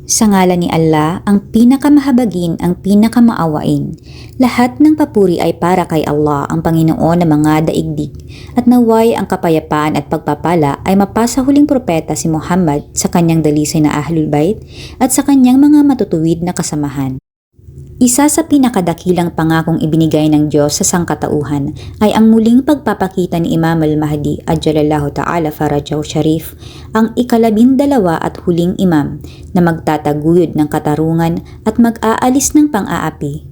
Sa ngalan ni Allah, ang pinakamahabagin, ang pinakamaawain. Lahat ng papuri ay para kay Allah, ang Panginoon ng mga daigdig. At naway ang kapayapaan at pagpapala ay mapasa huling propeta si Muhammad sa kanyang dalisay na Ahlul Bait at sa kanyang mga matutuwid na kasamahan. Isa sa pinakadakilang pangakong ibinigay ng Diyos sa sangkatauhan ay ang muling pagpapakita ni Imam al-Mahdi Ajjalallahu Ta'ala Farajahu Sharif, ang ika-12 at huling imam na magtataguyod ng katarungan at mag-aalis ng pang-aapi.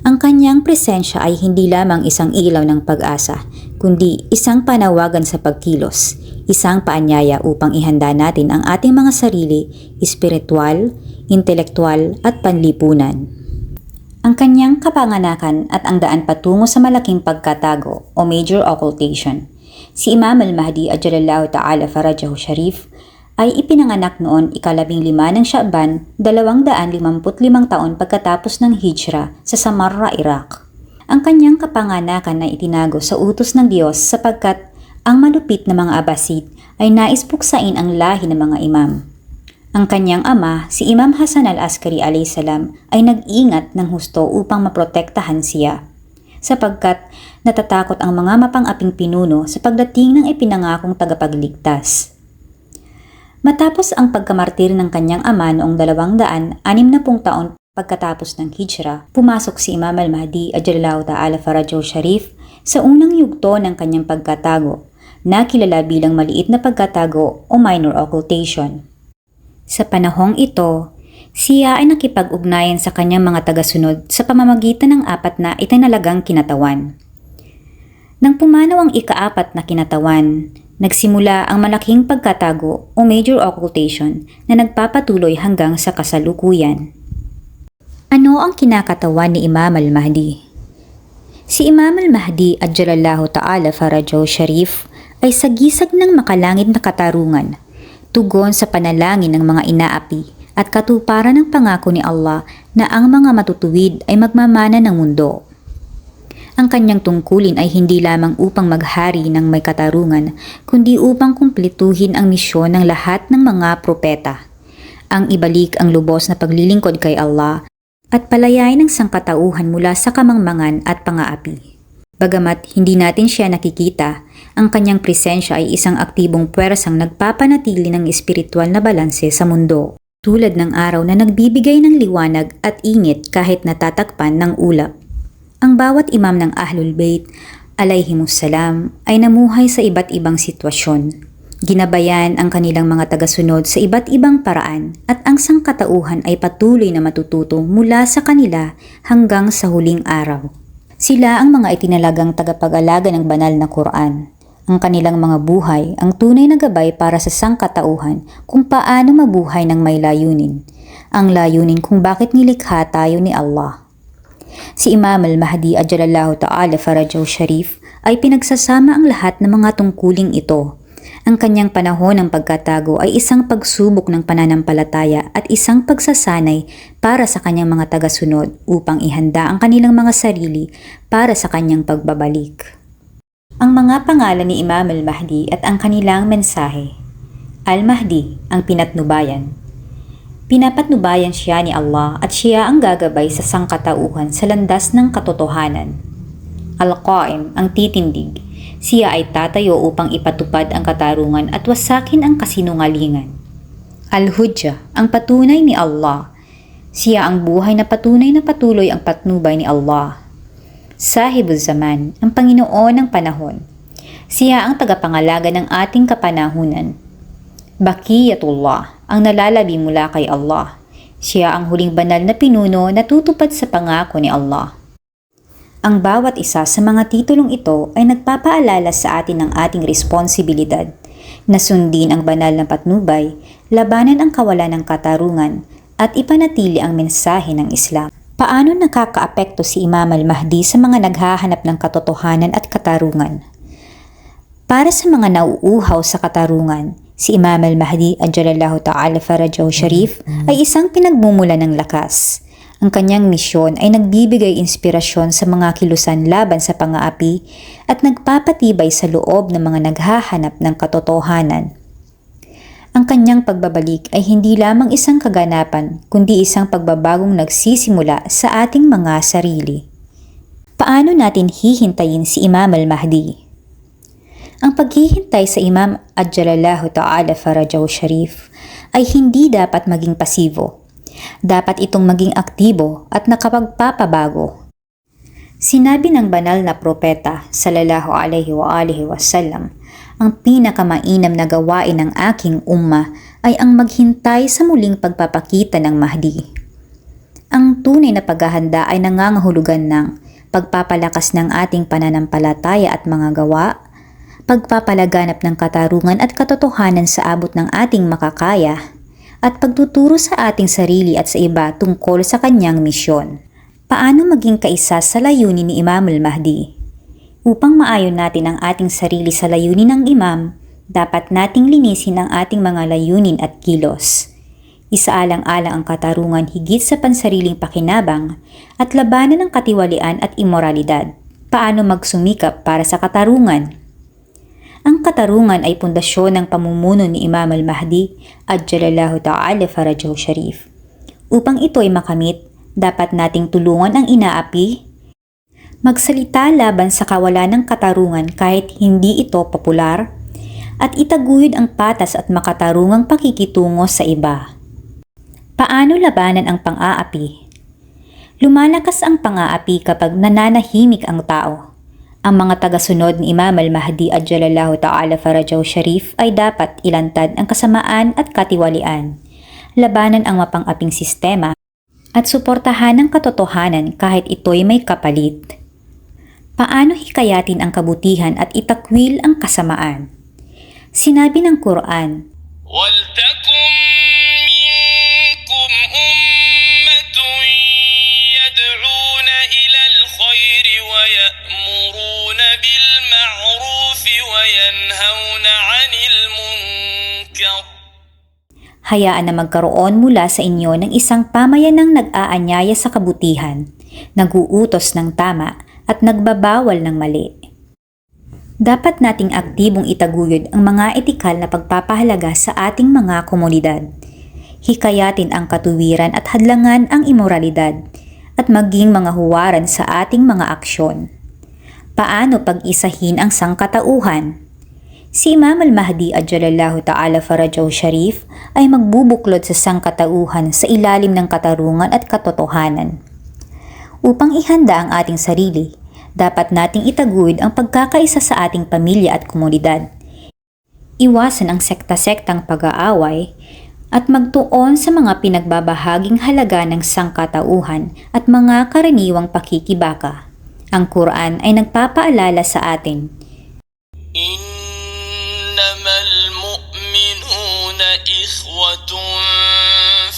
Ang kanyang presensya ay hindi lamang isang ilaw ng pag-asa, kundi isang panawagan sa pagkilos, isang paanyaya upang ihanda natin ang ating mga sarili, espiritual, intelektual at panlipunan. Ang kanyang kapanganakan at ang daan patungo sa malaking pagkatago o major occultation. Si Imam al-Mahdi Ajjalallahu Ta'ala Farajahu Sharif ay ipinanganak noon ika-15 ng Sha'ban 255 taon pagkatapos ng Hijra sa Samarra, Iraq. Ang kanyang kapanganakan ay itinago sa utos ng Diyos sapagkat ang malupit na mga Abbasid ay nais puksain ang lahi ng mga imam. Ang kanyang ama, si Imam Hasan al-Askari a.s. ay nag-ingat ng husto upang maprotektahan siya, sapagkat natatakot ang mga mapang-aping pinuno sa pagdating ng ipinangakong tagapagligtas. Matapos ang pagkamartir ng kanyang ama noong 260 taon pagkatapos ng Hijra, pumasok si Imam al-Mahdi Ajjalallahu Ta'ala Farajahu Sharif sa unang yugto ng kanyang pagkatago, na kilala bilang maliit na pagkatago o minor occultation. Sa panahong ito, siya ay nakipag-ugnayan sa kanyang mga tagasunod sa pamamagitan ng 4 na itinalagang kinatawan. Nang pumanaw ang ika-4 na kinatawan, nagsimula ang malaking pagkatago o major occultation na nagpapatuloy hanggang sa kasalukuyan. Ano ang kinakatawan ni Imam al-Mahdi? Si Imam al-Mahdi Ajjalallahu Ta'ala Farajahu Sharif ay sagisag ng makalangit na katarungan, tugon sa panalangin ng mga inaapi at katuparan ng pangako ni Allah na ang mga matutuwid ay magmamana ng mundo. Ang kanyang tungkulin ay hindi lamang upang maghari ng may katarungan, kundi upang kumpletuhin ang misyon ng lahat ng mga propeta. Ang ibalik ang lubos na paglilingkod kay Allah at palayain ang sangkatauhan mula sa kamangmangan at pang-aapi. Bagamat hindi natin siya nakikita, ang kanyang presensya ay isang aktibong puwersang nagpapanatili ng espiritual na balanse sa mundo, tulad ng araw na nagbibigay ng liwanag at init kahit natatakpan ng ulap. Ang bawat imam ng Ahlul Bait, alayhimussalam, ay namuhay sa iba't ibang sitwasyon. Ginabayan ang kanilang mga tagasunod sa iba't ibang paraan at ang sangkatauhan ay patuloy na matututo mula sa kanila hanggang sa huling araw. Sila ang mga itinalagang tagapag-alaga ng banal na Quran. Ang kanilang mga buhay ang tunay na gabay para sa sangkatauhan kung paano mabuhay ng may layunin. Ang layunin kung bakit nilikha tayo ni Allah. Si Imam al-Mahdi Ajjalallahu Ta'ala Farajahu Sharif ay pinagsasama ang lahat ng mga tungkuling ito. Ang kanyang panahon ng pagkatago ay isang pagsubok ng pananampalataya at isang pagsasanay para sa kanyang mga tagasunod upang ihanda ang kanilang mga sarili para sa kanyang pagbabalik. Ang mga pangalan ni Imam al-Mahdi at ang kanilang mensahe. Al-Mahdi, ang pinatnubayan. Pinapatnubayan siya ni Allah at siya ang gagabay sa sangkatauhan sa landas ng katotohanan. Al-Qaim, ang titindig. Siya ay tatayo upang ipatupad ang katarungan at wasakin ang kasinungalingan. Al-Hujjah, ang patunay ni Allah. Siya ang buhay na patunay na patuloy ang patnubay ni Allah. Sahibul Zaman, ang Panginoon ng panahon. Siya ang tagapangalaga ng ating kapanahunan. Baqiyatullah, ang nalalabi mula kay Allah. Siya ang huling banal na pinuno na tutupad sa pangako ni Allah. Ang bawat isa sa mga titulong ito ay nagpapaalala sa atin ng ating responsibilidad na sundin ang banal na patnubay, labanan ang kawalan ng katarungan, at ipanatili ang mensahe ng Islam. Paano nakakaapekto si Imam al-Mahdi sa mga naghahanap ng katotohanan at katarungan? Para sa mga nauuhaw sa katarungan, si Imam al-Mahdi Ajjalallahu Ta'ala Farajahu Sharif ay isang pinagmumula ng lakas. Ang kanyang misyon ay nagbibigay inspirasyon sa mga kilusan laban sa pang-aapi at nagpapatibay sa loob ng mga naghahanap ng katotohanan. Ang kanyang pagbabalik ay hindi lamang isang kaganapan, kundi isang pagbabagong nagsisimula sa ating mga sarili. Paano natin hihintayin si Imam al-Mahdi? Ang paghihintay sa Imam Ajjalallahu Ta'ala Farajahu Sharif ay hindi dapat maging pasibo. Dapat itong maging aktibo at nakapagpapabago. Sinabi ng banal na propeta sallallahu alaihi wa alihi wasallam, ang pinakamainam na gawain ng aking umma ay ang maghintay sa muling pagpapakita ng Mahdi. Ang tunay na paghahanda ay nangangahulugan ng pagpapalakas ng ating pananampalataya at mga gawa, pagpapalaganap ng katarungan at katotohanan sa abot ng ating makakaya, at pagtuturo sa ating sarili at sa iba tungkol sa kanyang misyon. Paano maging kaisa sa layunin ni Imam al-Mahdi? Upang maayon natin ang ating sarili sa layunin ng Imam, dapat nating linisin ang ating mga layunin at kilos. Isaalang-alang ang katarungan higit sa pansariling pakinabang at labanan ng katiwalian at imoralidad. Paano magsumikap para sa katarungan? Ang katarungan ay pundasyon ng pamumuno ni Imam al-Mahdi Ajjalallahu Ta'ala Farajahu Sharif. Upang ito ay makamit, dapat nating tulungan ang inaapi, magsalita laban sa kawalan ng katarungan kahit hindi ito popular, at itaguyod ang patas at makatarungang pakikitungo sa iba. Paano labanan ang pang-aapi? Lumalakas ang pang-aapi kapag nananahimik ang tao. Ang mga tagasunod ni Imam al-Mahdi Ajjalallahu Ta'ala Farajahu Sharif ay dapat ilantad ang kasamaan at katiwalian, labanan ang mapang-aping sistema, at suportahan ang katotohanan kahit ito'y may kapalit. Paano hikayatin ang kabutihan at itakwil ang kasamaan? Sinabi ng Quran, وَلْتَكُنْ مِنْكُمْ أُمَّةٌ يَدْعُونَ إِلَى الْخَيْرِ وَيَأْمُرُونَ بِالْمَعْرُوفِ وَيَنْهَوْنَ عَنِ الْمُنْكَرِ. hayaan na magkaroon mula sa inyo ng isang pamayanang nag-aanyaya sa kabutihan, nag-uutos ng tama at nagbabawal ng mali. Dapat nating aktibong itaguyod ang mga etikal na pagpapahalaga sa ating mga komunidad. Hikayatin ang katuwiran at hadlangan ang imoralidad at maging mga huwaran sa ating mga aksyon. Paano pag-isahin ang sangkatauhan? Si Imam al-Mahdi Ajjalallahu Ta'ala Farajahu Sharif ay magbubuklod sa sangkatauhan sa ilalim ng katarungan at katotohanan. Upang ihanda ang ating sarili, dapat nating itaguyod ang pagkakaisa sa ating pamilya at komunidad. Iwasan ang sekta-sektang pag-aaway at magtuon sa mga pinagbabahaging halaga ng sangkatauhan at mga karaniwang pakikibaka. Ang Quran ay nagpapaalala sa atin, إِنَّمَا الْمُؤْمِنُونَ إِخْوَةٌ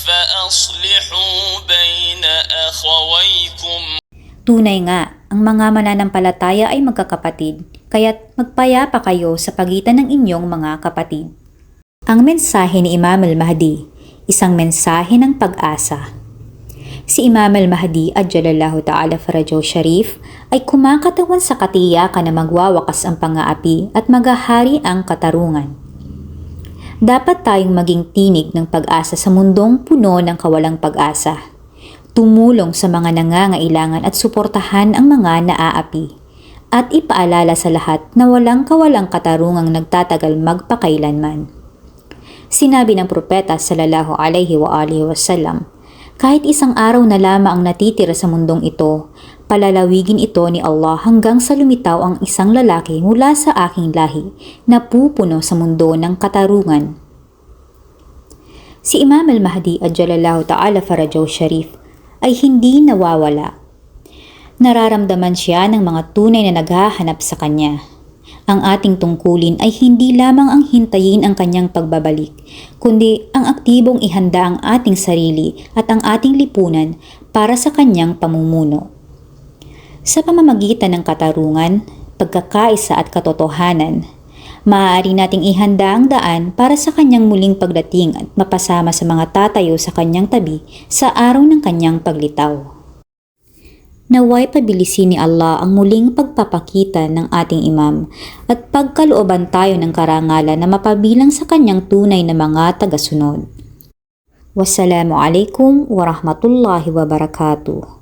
فَأَصْلِحُوا بَيْنَ أَخَوَيْكُمْ. tunay nga, ang mga mananampalataya ay magkakapatid, kaya't magpayapa kayo sa pagitan ng inyong mga kapatid. Ang mensahe ni Imam al-Mahdi, isang mensahe ng pag-asa. Si Imam al-Mahdi Ajjalallahu Ta'ala Farajahu Sharif ay kumakatawan sa katiyakan na magwawakas ang pang-aapi at maghahari ang katarungan. Dapat tayong maging tinig ng pag-asa sa mundong puno ng kawalang pag-asa. Tumulong sa mga nangangailangan at suportahan ang mga naaapi. At ipaalala sa lahat na walang kawalang katarungang nagtatagal magpakailanman. Sinabi ng propeta sallallahu alaihi wa alihi wasallam, kahit isang araw na lamang ang natitira sa mundong ito, palalawigin ito ni Allah hanggang sa lumitaw ang isang lalaki mula sa aking lahi na pupuno sa mundo ng katarungan. Si Imam al-Mahdi Ajjalallahu Ta'ala Farajahu Sharif ay hindi nawawala. Nararamdaman siya ng mga tunay na naghahanap sa kanya. Ang ating tungkulin ay hindi lamang ang hintayin ang kanyang pagbabalik, kundi ang aktibong ihanda ang ating sarili at ang ating lipunan para sa kanyang pamumuno. Sa pamamagitan ng katarungan, pagkakaisa at katotohanan, maaari nating ihanda ang daan para sa kanyang muling pagdating at mapasama sa mga tatayo sa kanyang tabi sa araw ng kanyang paglitaw. Naway pabilisin ni Allah ang muling pagpapakita ng ating imam at pagkalooban tayo ng karangalan na mapabilang sa kanyang tunay na mga tagasunod. Wassalamu alaikum warahmatullahi wabarakatuh.